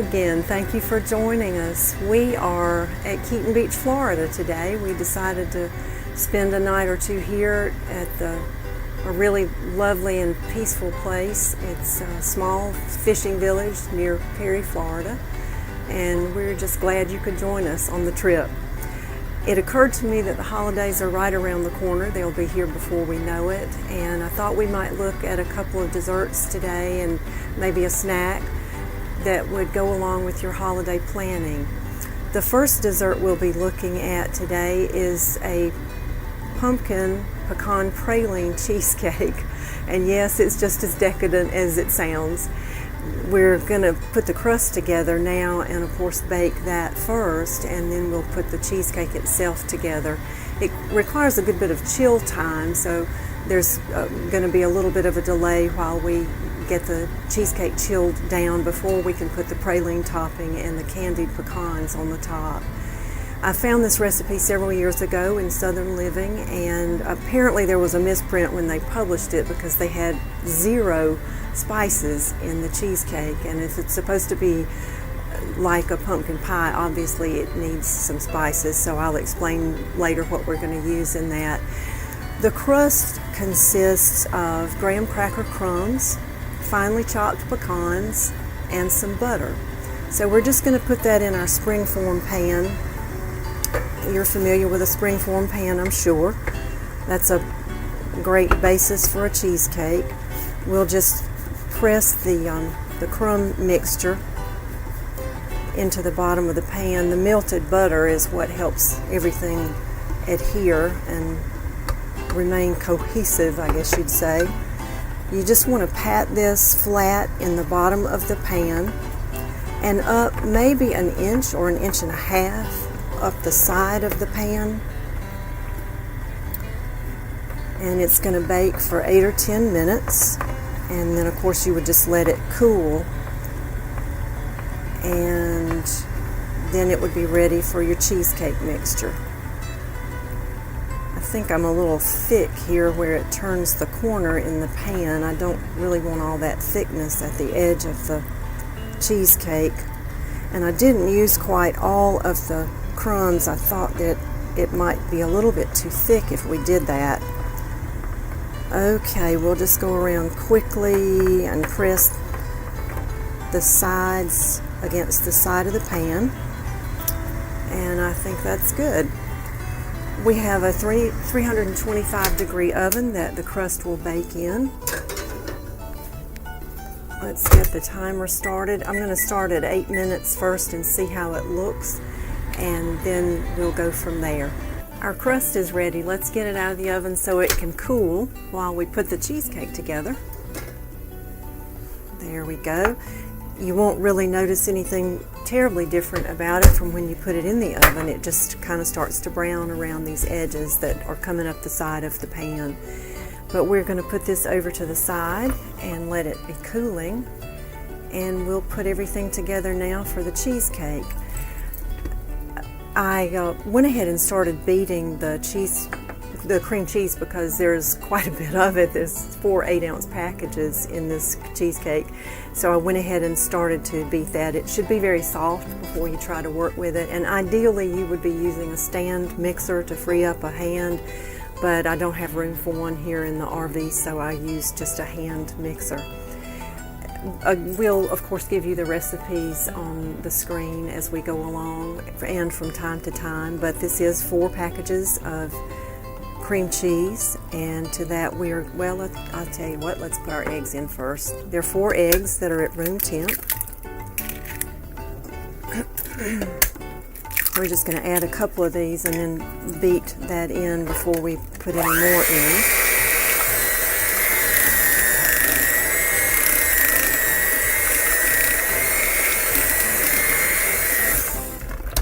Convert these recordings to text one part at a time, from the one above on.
again. Thank you for joining us. We are at Keaton Beach, Florida today. We decided to spend a night or two here at a really lovely and peaceful place. It's a small fishing village near Perry, Florida, and we're just glad you could join us on the trip. It occurred to me that the holidays are right around the corner. They'll be here before we know it, and I thought we might look at a couple of desserts today and maybe a snack that would go along with your holiday planning. The first dessert we'll be looking at today is a pumpkin pecan praline cheesecake, and yes, it's just as decadent as it sounds. We're going to put the crust together now and of course bake that first, and then we'll put the cheesecake itself together. It requires a good bit of chill time, so there's going to be a little bit of a delay while we get the cheesecake chilled down before we can put the praline topping and the candied pecans on the top. I found this recipe several years ago in Southern Living, and apparently there was a misprint when they published it because they had 0 spices in the cheesecake, and if it's supposed to be like a pumpkin pie, obviously it needs some spices, so I'll explain later what we're going to use in that. The crust consists of graham cracker crumbs, finely chopped pecans, and some butter. So we're just going to put that in our springform pan. You're familiar with a springform pan, I'm sure. That's a great basis for a cheesecake. We'll just press the crumb mixture into the bottom of the pan. The melted butter is what helps everything adhere and remain cohesive, I guess you'd say. You just want to pat this flat in the bottom of the pan and up maybe an inch or an inch and a half up the side of the pan, and it's going to bake for 8 or 10 minutes, and then of course you would just let it cool, and then it would be ready for your cheesecake mixture. I think I'm a little thick here where it turns the corner in the pan. I don't really want all that thickness at the edge of the cheesecake, and I didn't use quite all of the crumbs. I thought that it might be a little bit too thick if we did that. Okay, we'll just go around quickly and press the sides against the side of the pan, and I think that's good. We have a 325 degree oven that the crust will bake in. Let's get the timer started. I'm going to start at 8 minutes first and see how it looks, and then we'll go from there. Our crust is ready. Let's get it out of the oven so it can cool while we put the cheesecake together. There we go. You won't really notice anything terribly different about it from when you put it in the oven. It just kind of starts to brown around these edges that are coming up the side of the pan. But we're going to put this over to the side and let it be cooling, and we'll put everything together now for the cheesecake. I went ahead and started beating the cream cheese because there's quite a bit of it. There's 4 8-ounce packages in this cheesecake, so I went ahead and started to beat that. It should be very soft before you try to work with it, and ideally you would be using a stand mixer to free up a hand, but I don't have room for one here in the RV, so I use just a hand mixer. We'll of course give you the recipes on the screen as we go along and from time to time, but this is 4 packages of cream cheese, and to that I'll tell you what, let's put our eggs in first. There are 4 eggs that are at room temp. We're just going to add a couple of these and then beat that in before we put any more in.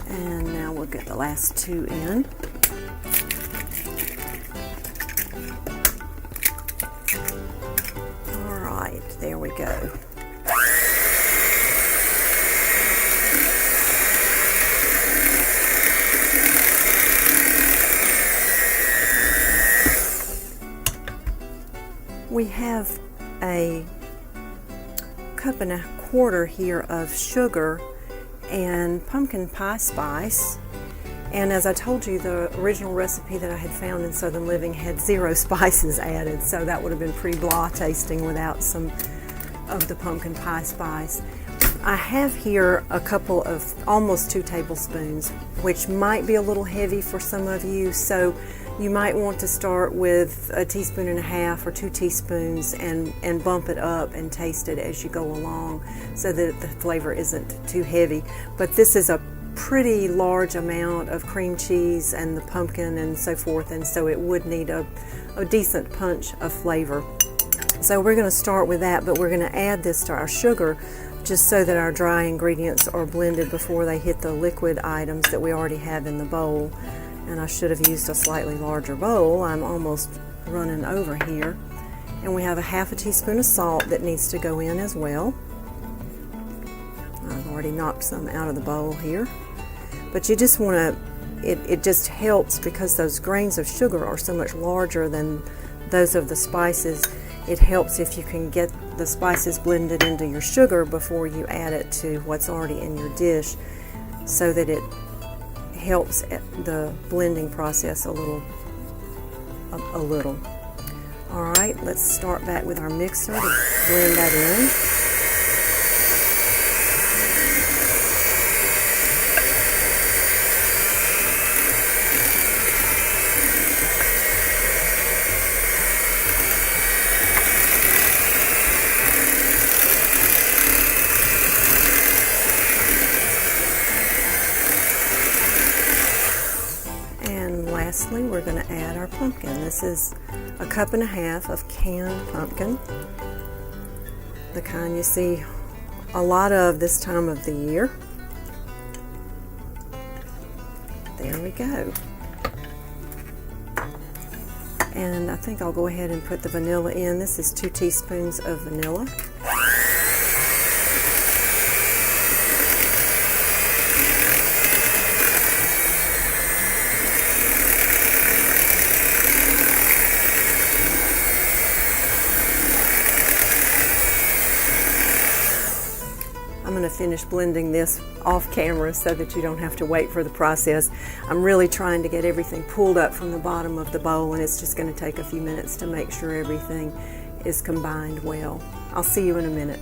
And now we'll get the last 2 in. All right, there we go. We have a 1.25 cups here of sugar and pumpkin pie spice. And as I told you, the original recipe that I had found in Southern Living had 0 spices added, so that would have been pretty blah tasting without some of the pumpkin pie spice. I have here a couple of almost 2 tablespoons, which might be a little heavy for some of you, so you might want to start with 1.5 teaspoons or 2 teaspoons and bump it up and taste it as you go along so that the flavor isn't too heavy. But this is a pretty large amount of cream cheese and the pumpkin and so forth, and so it would need a decent punch of flavor. So we're going to start with that, but we're going to add this to our sugar just so that our dry ingredients are blended before they hit the liquid items that we already have in the bowl. And I should have used a slightly larger bowl. I'm almost running over here. And we have 1/2 teaspoon of salt that needs to go in as well. I've already knocked some out of the bowl here. But you just want to, it just helps because those grains of sugar are so much larger than those of the spices. It helps if you can get the spices blended into your sugar before you add it to what's already in your dish, so that it helps the blending process a little. All right, let's start back with our mixer to blend that in. Lastly, we're going to add our pumpkin. This is 1.5 cups of canned pumpkin, the kind you see a lot of this time of the year. There we go. And I think I'll go ahead and put the vanilla in. This is 2 teaspoons of vanilla. I'm going to finish blending this off camera so that you don't have to wait for the process. I'm really trying to get everything pulled up from the bottom of the bowl, and it's just going to take a few minutes to make sure everything is combined well. I'll see you in a minute.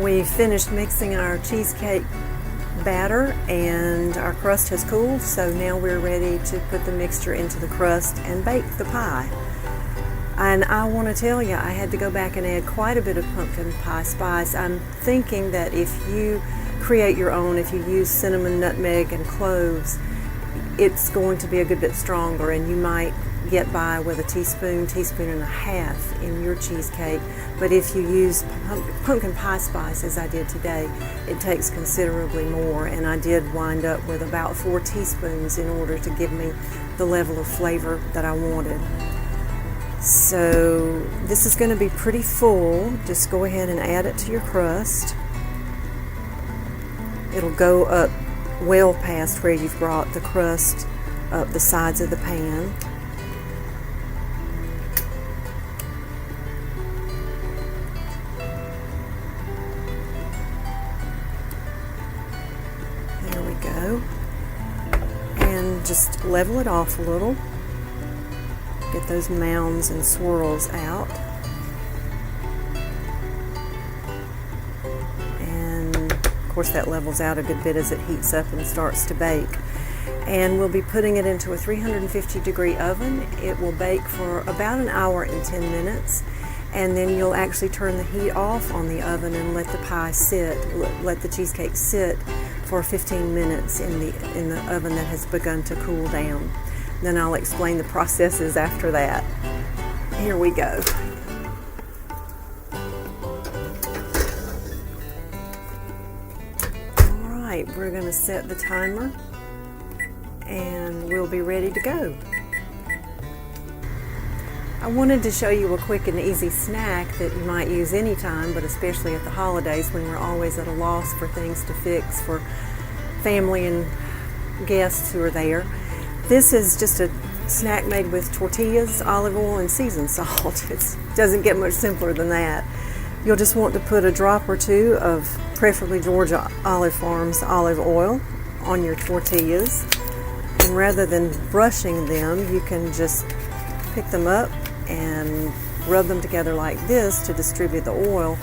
We finished mixing our cheesecake batter and our crust has cooled, so now we're ready to put the mixture into the crust and bake the pie. And I want to tell you, I had to go back and add quite a bit of pumpkin pie spice. I'm thinking that if you create your own, if you use cinnamon, nutmeg, and cloves, it's going to be a good bit stronger, and you might get by with a teaspoon, teaspoon and a half in your cheesecake. But if you use pumpkin pie spice, as I did today, it takes considerably more, and I did wind up with about 4 teaspoons in order to give me the level of flavor that I wanted. So this is going to be pretty full. Just go ahead and add it to your crust. It'll go up well past where you've brought the crust up the sides of the pan. There we go. And just level it off a little. Get those mounds and swirls out. And of course that levels out a good bit as it heats up and starts to bake. And we'll be putting it into a 350 degree oven. It will bake for about an hour and 10 minutes. And then you'll actually turn the heat off on the oven and let the pie sit, let the cheesecake sit for 15 minutes in the oven that has begun to cool down. Then I'll explain the processes after that. Here we go. All right, we're going to set the timer and we'll be ready to go. I wanted to show you a quick and easy snack that you might use anytime, but especially at the holidays when we're always at a loss for things to fix for family and guests who are there. This is just a snack made with tortillas, olive oil, and seasoned salt. It doesn't get much simpler than that. You'll just want to put a drop or two of preferably Georgia Olive Farms olive oil on your tortillas. And rather than brushing them, you can just pick them up and rub them together like this to distribute the oil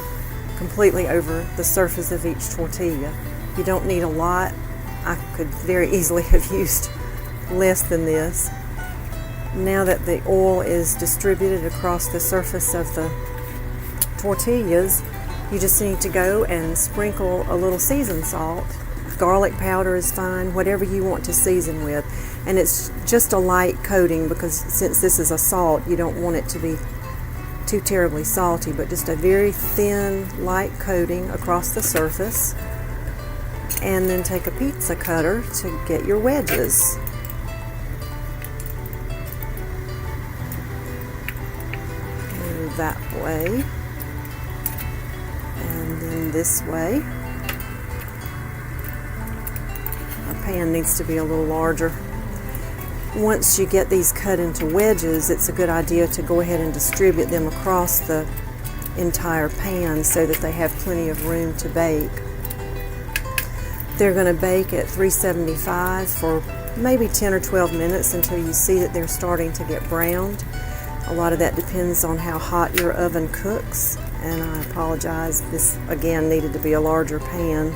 completely over the surface of each tortilla. You don't need a lot. I could very easily have used less than this. Now that the oil is distributed across the surface of the tortillas, you just need to go and sprinkle a little seasoned salt. Garlic powder is fine, whatever you want to season with. And it's just a light coating because since this is a salt, you don't want it to be too terribly salty, but just a very thin, light coating across the surface. And then take a pizza cutter to get your wedges. Go that way. And then this way. Our pan needs to be a little larger. Once you get these cut into wedges, it's a good idea to go ahead and distribute them across the entire pan so that they have plenty of room to bake. They're going to bake at 375 for maybe 10 or 12 minutes until you see that they're starting to get browned. A lot of that depends on how hot your oven cooks, and I apologize, this again needed to be a larger pan.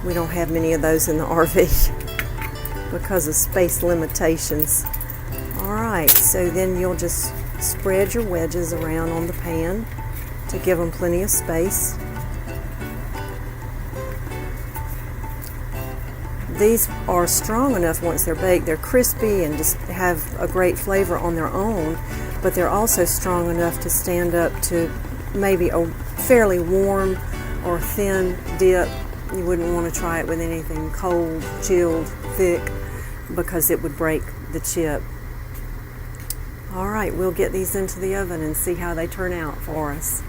We don't have many of those in the RV because of space limitations. Alright, so then you'll just spread your wedges around on the pan to give them plenty of space. These are strong enough once they're baked. They're crispy and just have a great flavor on their own, but they're also strong enough to stand up to maybe a fairly warm or thin dip. You wouldn't want to try it with anything cold, chilled, thick, because it would break the chip. All right, we'll get these into the oven and see how they turn out for us.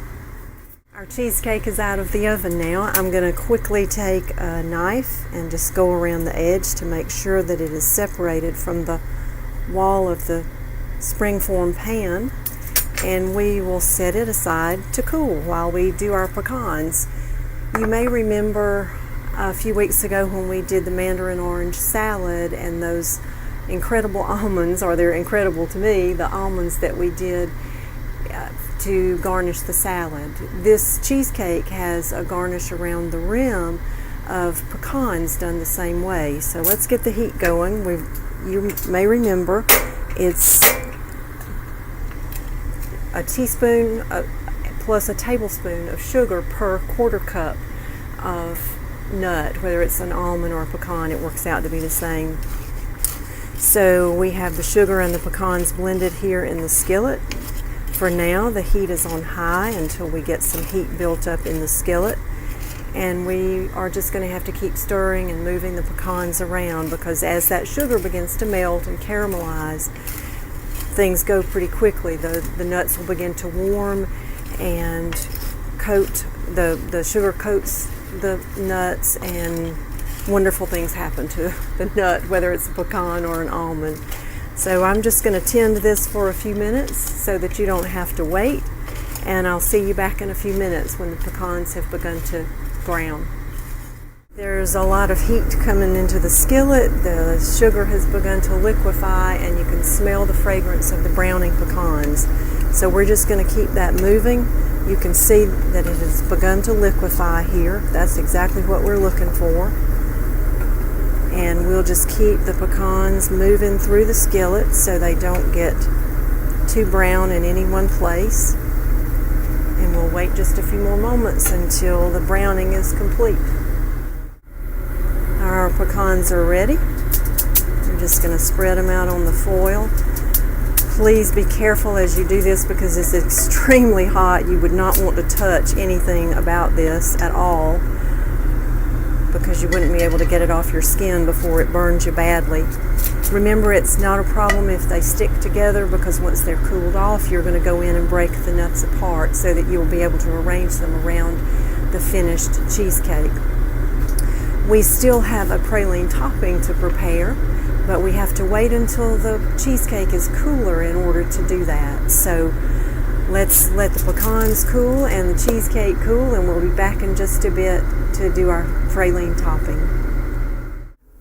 Our cheesecake is out of the oven now. I'm going to quickly take a knife and just go around the edge to make sure that it is separated from the wall of the springform pan, and we will set it aside to cool while we do our pecans. You may remember a few weeks ago when we did the mandarin orange salad and those incredible almonds, or they're incredible to me, the almonds that we did to garnish the salad. This cheesecake has a garnish around the rim of pecans done the same way. So let's get the heat going. You may remember it's a teaspoon plus a tablespoon of sugar per quarter cup of nut, whether it's an almond or a pecan, it works out to be the same. So we have the sugar and the pecans blended here in the skillet. For now, the heat is on high until we get some heat built up in the skillet. And we are just going to have to keep stirring and moving the pecans around, because as that sugar begins to melt and caramelize, things go pretty quickly. The nuts will begin to warm and coat, the sugar coats the nuts, and wonderful things happen to the nut, whether it's a pecan or an almond. So I'm just going to tend this for a few minutes so that you don't have to wait, and I'll see you back in a few minutes when the pecans have begun to brown. There's a lot of heat coming into the skillet. The sugar has begun to liquefy, and you can smell the fragrance of the browning pecans. So we're just going to keep that moving. You can see that it has begun to liquefy here. That's exactly what we're looking for. And we'll just keep the pecans moving through the skillet so they don't get too brown in any one place. And we'll wait just a few more moments until the browning is complete. Our pecans are ready. I'm just going to spread them out on the foil. Please be careful as you do this because it's extremely hot. You would not want to touch anything about this at all, because you wouldn't be able to get it off your skin before it burns you badly. Remember, it's not a problem if they stick together, because once they're cooled off, you're going to go in and break the nuts apart so that you'll be able to arrange them around the finished cheesecake. We still have a praline topping to prepare, but we have to wait until the cheesecake is cooler in order to do that. So let's let the pecans cool and the cheesecake cool, and we'll be back in just a bit to do our praline topping.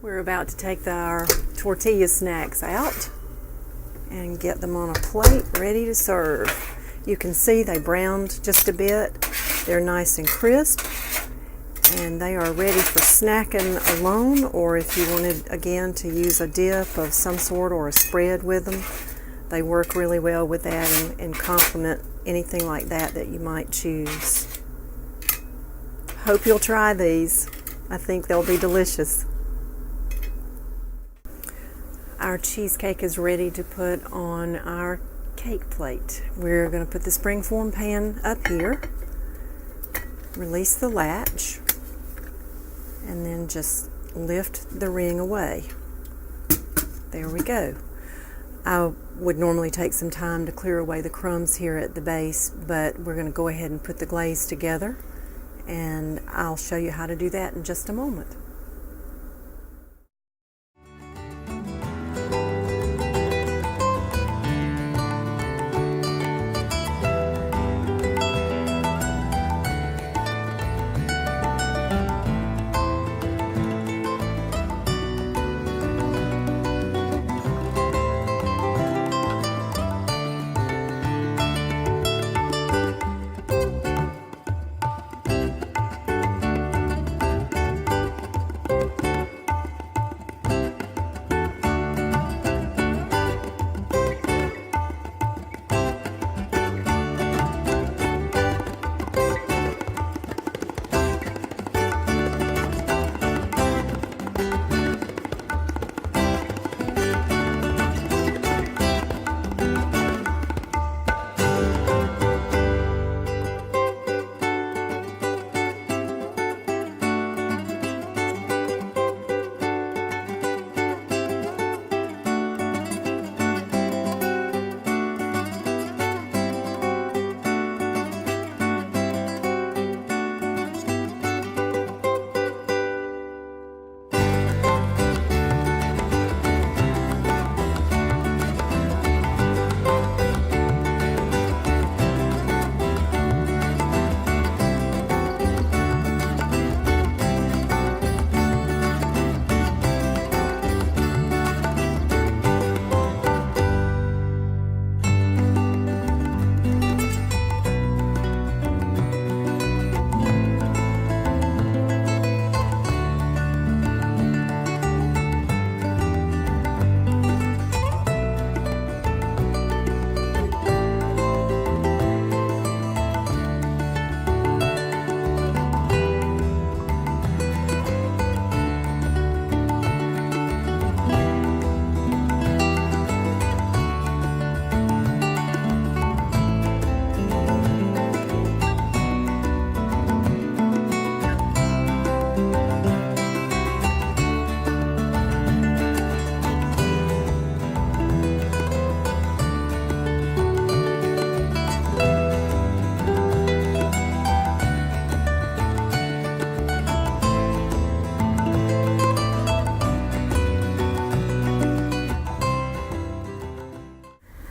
We're about to take our tortilla snacks out and get them on a plate ready to serve. You can see they browned just a bit. They're nice and crisp, and they are ready for snacking alone, or if you wanted again to use a dip of some sort or a spread with them. They work really well with that and complement anything like that you might choose. Hope you'll try these. I think they'll be delicious. Our cheesecake is ready to put on our cake plate. We're going to put the springform pan up here, release the latch, and then just lift the ring away. There we go. I would normally take some time to clear away the crumbs here at the base, but we're going to go ahead and put the glaze together, and I'll show you how to do that in just a moment.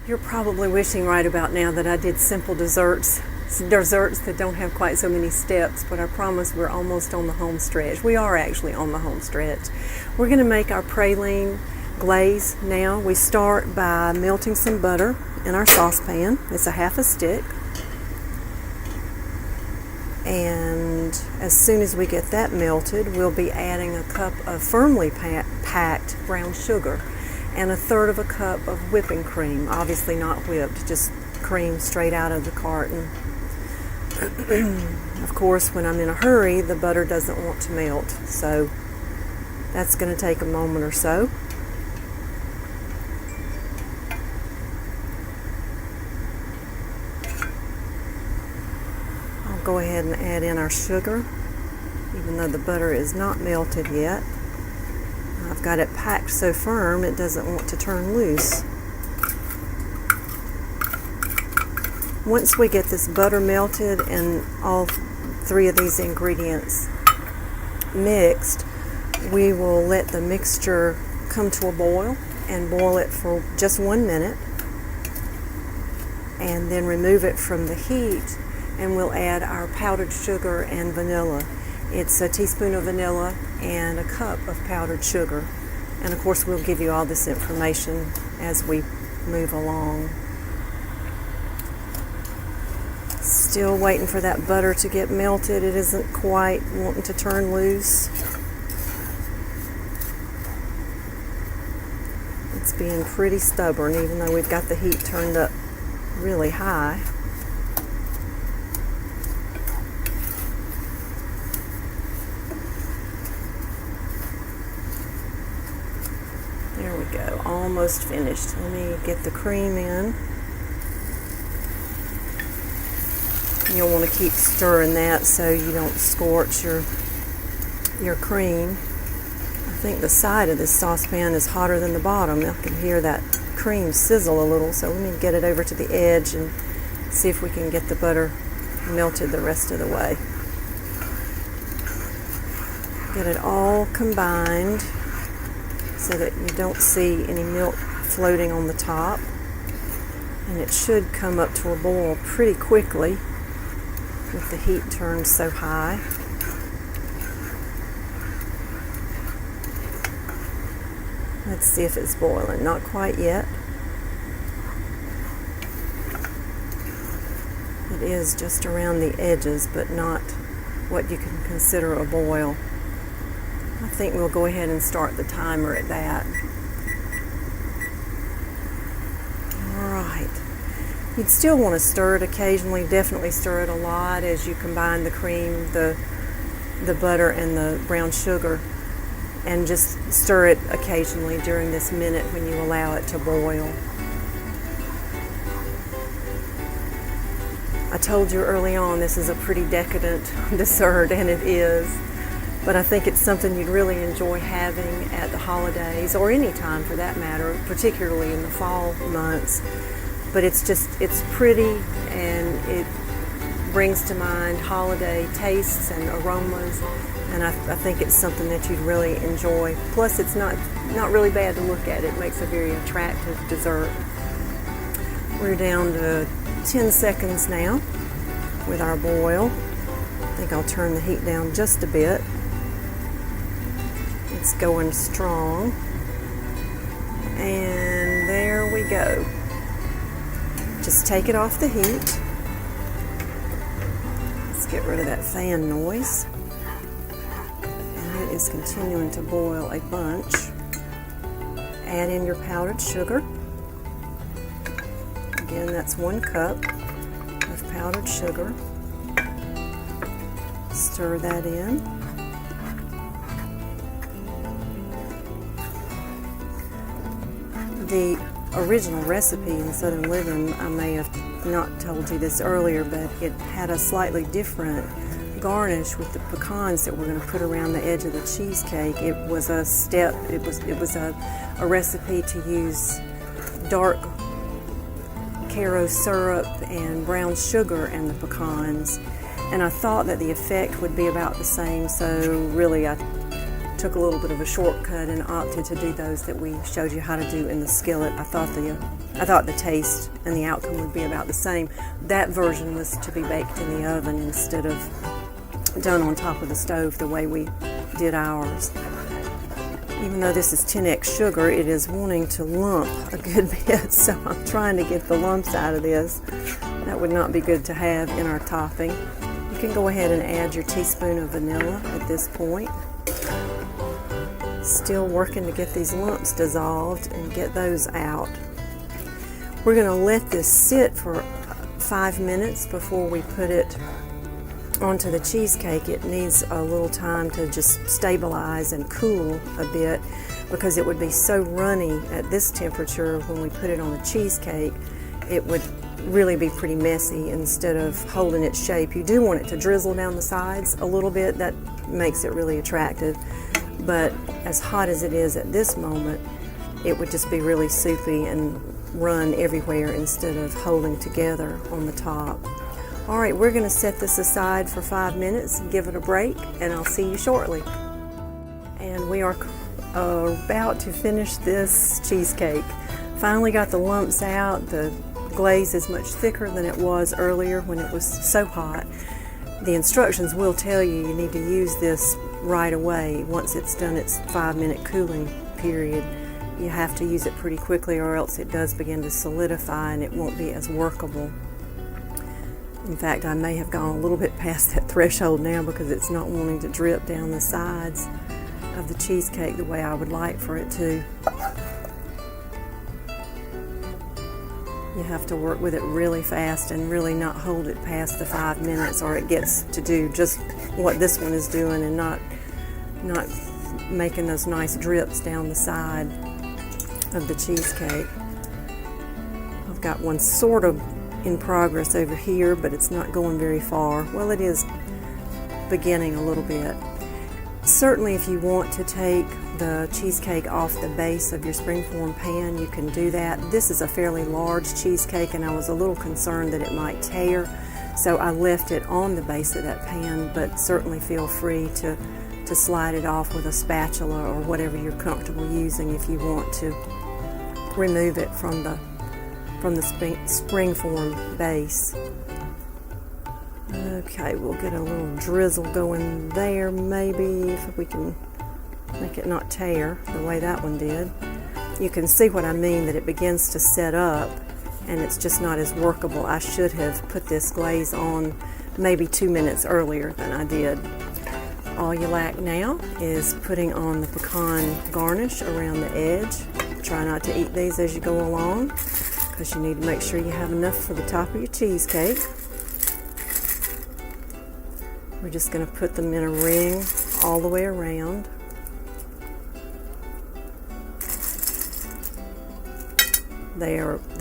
You're probably wishing right about now that I did simple desserts that don't have quite so many steps, but I promise we're almost on the home stretch. We are actually on the home stretch. We're going to make our praline glaze now. We start by melting some butter in our saucepan. It's a half a stick. And as soon as we get that melted, we'll be adding a cup of firmly packed brown sugar and 1/3 cup of whipping cream, obviously not whipped, just cream straight out of the carton. Of course, when I'm in a hurry, the butter doesn't want to melt, so that's going to take a moment or so. I'll go ahead and add in our sugar, even though the butter is not melted yet. I've got it packed so firm it doesn't want to turn loose. Once we get this butter melted and all 3 of these ingredients mixed, we will let the mixture come to a boil and boil it for just 1 minute, and then remove it from the heat, and we'll add our powdered sugar and vanilla. It's a teaspoon of vanilla and a cup of powdered sugar. And of course, we'll give you all this information as we move along. Still waiting for that butter to get melted. It isn't quite wanting to turn loose. It's being pretty stubborn, even though we've got the heat turned up really high. There we go, almost finished. Let me get the cream in. You'll want to keep stirring that so you don't scorch your cream. I think the side of this saucepan is hotter than the bottom. I can hear that cream sizzle a little, so let me get it over to the edge and see if we can get the butter melted the rest of the way. Get it all combined so that you don't see any milk floating on the top. And it should come up to a boil pretty quickly with the heat turned so high. Let's see if it's boiling. Not quite yet. It is just around the edges, but not what you can consider a boil. I think we'll go ahead and start the timer at that. All right. You'd still want to stir it occasionally. Definitely stir it a lot as you combine the cream, the butter, and the brown sugar. And just stir it occasionally during this minute when you allow it to boil. I told you early on this is a pretty decadent dessert, and it is. But I think it's something you'd really enjoy having at the holidays, or any time for that matter, particularly in the fall months. But it's pretty, and it brings to mind holiday tastes and aromas, and I think it's something that you'd really enjoy. Plus, it's not really bad to look at. It makes a very attractive dessert. We're down to 10 seconds now with our boil. I think I'll turn the heat down just a bit. It's going strong. And there we go. Just take it off the heat. Let's get rid of that fan noise. And it is continuing to boil a bunch. Add in your powdered sugar. Again, that's 1 cup of powdered sugar. Stir that in. The original recipe in Southern Living, I may have not told you this earlier, but it had a slightly different garnish with the pecans that we're going to put around the edge of the cheesecake. It was a step, it was a recipe to use dark Caro syrup and brown sugar and the pecans, and I thought that the effect would be about the same, so really I took a little bit of a shortcut and opted to do those that we showed you how to do in the skillet. I thought the taste and the outcome would be about the same. That version was to be baked in the oven instead of done on top of the stove the way we did ours. Even though this is 10x sugar, it is wanting to lump a good bit, so I'm trying to get the lumps out of this. That would not be good to have in our topping. You can go ahead and add your teaspoon of vanilla at this point. Still working to get these lumps dissolved and get those out. We're going to let this sit for 5 minutes before we put it onto the cheesecake. It needs a little time to just stabilize and cool a bit, because it would be so runny at this temperature when we put it on the cheesecake. It would really be pretty messy instead of holding its shape. You do want it to drizzle down the sides a little bit. That makes it really attractive. But as hot as it is at this moment, it would just be really soupy and run everywhere instead of holding together on the top. All right, we're going to set this aside for 5 minutes, give it a break, and I'll see you shortly. And we are about to finish this cheesecake. Finally got the lumps out. The glaze is much thicker than it was earlier when it was so hot. The instructions will tell you you need to use this right away. Once it's done its 5-minute cooling period, you have to use it pretty quickly, or else it does begin to solidify and it won't be as workable. In fact, I may have gone a little bit past that threshold now because it's not wanting to drip down the sides of the cheesecake the way I would like for it to. You have to work with it really fast and really not hold it past the 5 minutes, or it gets to do just what this one is doing and not making those nice drips down the side of the cheesecake. I've got one sort of in progress over here, but it's not going very far. Well, it is beginning a little bit. Certainly, if you want to take the cheesecake off the base of your springform pan, you can do that. This is a fairly large cheesecake, and I was a little concerned that it might tear, so I left it on the base of that pan, but certainly feel free to slide it off with a spatula or whatever you're comfortable using if you want to remove it from the springform base. Okay, we'll get a little drizzle going there, maybe, if we can make it not tear the way that one did. You can see what I mean, that it begins to set up and it's just not as workable. I should have put this glaze on maybe 2 minutes earlier than I did. All you lack now is putting on the pecan garnish around the edge. Try not to eat these as you go along, because you need to make sure you have enough for the top of your cheesecake. We're just going to put them in a ring all the way around. They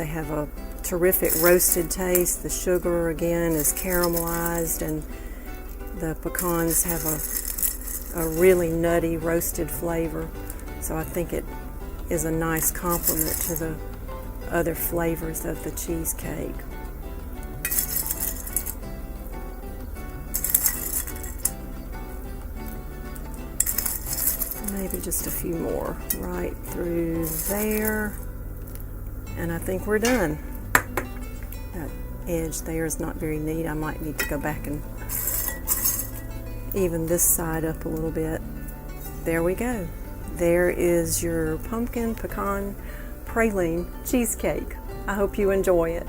have a terrific roasted taste. The sugar again is caramelized, and the pecans have a really nutty roasted flavor. So I think it is a nice complement to the other flavors of the cheesecake. Maybe just a few more right through there, and I think we're done. That edge there is not very neat. I might need to go back and even this side up a little bit. There we go. There is your pumpkin pecan praline cheesecake. I hope you enjoy it.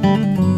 you.